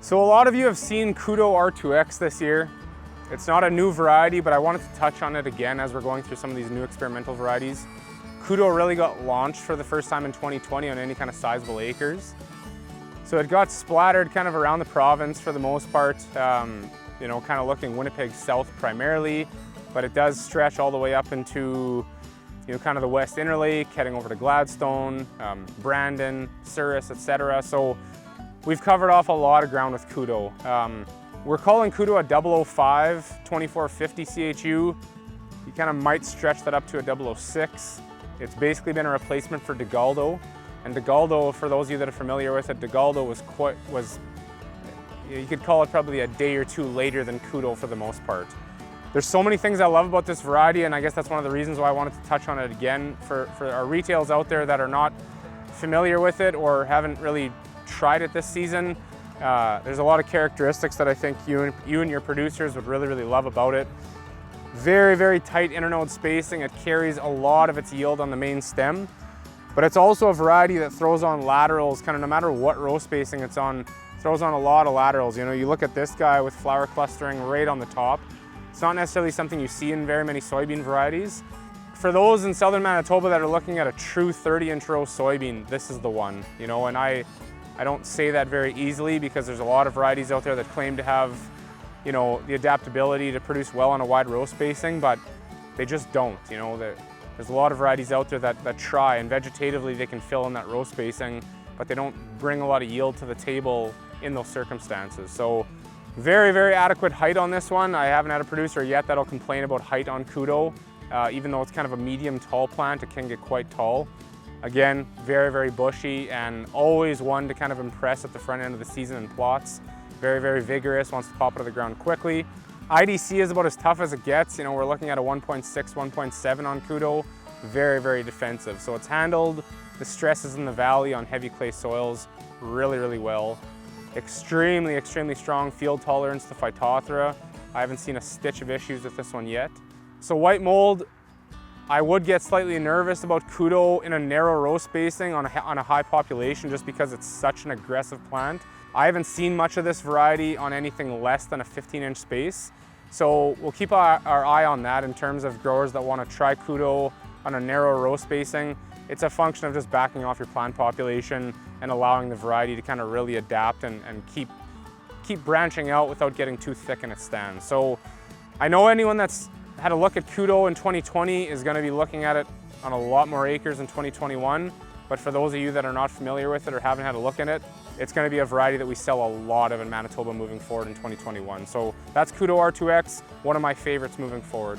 So a lot of you have seen KUDO R2X this year. It's not a new variety, but I wanted to touch on it again as we're going through some of these new experimental varieties. KUDO really got launched for the first time in 2020 on any kind of sizable acres. So it got splattered kind of around the province for the most part, you know, kind of looking Winnipeg south primarily, but it does stretch all the way up into, you know, kind of the West Interlake, heading over to Gladstone, Brandon, Souris, etc. So we've covered off a lot of ground with KUDO. We're calling KUDO a 005 2450 CHU. You kind of might stretch that up to a 006. It's basically been a replacement for DeGaldo. And DeGaldo, for those of you that are familiar with it, DeGaldo was you could call it probably a day or two later than KUDO for the most part. There's so many things I love about this variety, and I guess that's one of the reasons why I wanted to touch on it again for our retails out there that are not familiar with it or haven't really tried it this season. There's a lot of characteristics that I think you and your producers would really, really love about it. Very, very tight internode spacing. It carries a lot of its yield on the main stem, but it's also a variety that throws on laterals kind of no matter what row spacing it's on, throws on a lot of laterals. You know, you look at this guy with flower clustering right on the top. It's not necessarily something you see in very many soybean varieties. For those in southern Manitoba that are looking at a true 30-inch row soybean, this is the one, you know, and I don't say that very easily because there's a lot of varieties out there that claim to have, you know, the adaptability to produce well on a wide row spacing, but they just don't, you know. There's a lot of varieties out there that try, and vegetatively they can fill in that row spacing, but they don't bring a lot of yield to the table in those circumstances. So very, very adequate height on this one. I haven't had a producer yet that'll complain about height on KUDO. Even though it's kind of a medium tall plant, it can get quite tall. Again, very, very bushy and always one to kind of impress at the front end of the season in plots. Very, very vigorous, wants to pop out of the ground quickly. IDC is about as tough as it gets. You know, we're looking at a 1.6, 1.7 on KUDO. Very, very defensive. So it's handled the stresses in the valley on heavy clay soils really, really well. Extremely, extremely strong field tolerance to Phytophthora. I haven't seen a stitch of issues with this one yet. So white mold, I would get slightly nervous about KUDO in a narrow row spacing on a high population just because it's such an aggressive plant. I haven't seen much of this variety on anything less than a 15-inch space. So we'll keep our eye on that in terms of growers that want to try KUDO on a narrow row spacing. It's a function of just backing off your plant population and allowing the variety to kind of really adapt and keep branching out without getting too thick in its stand. So I know anyone that's had a look at KUDO in 2020 is going to be looking at it on a lot more acres in 2021. But for those of you that are not familiar with it or haven't had a look at it, it's going to be a variety that we sell a lot of in Manitoba moving forward in 2021. So that's KUDO R2X, one of my favorites moving forward.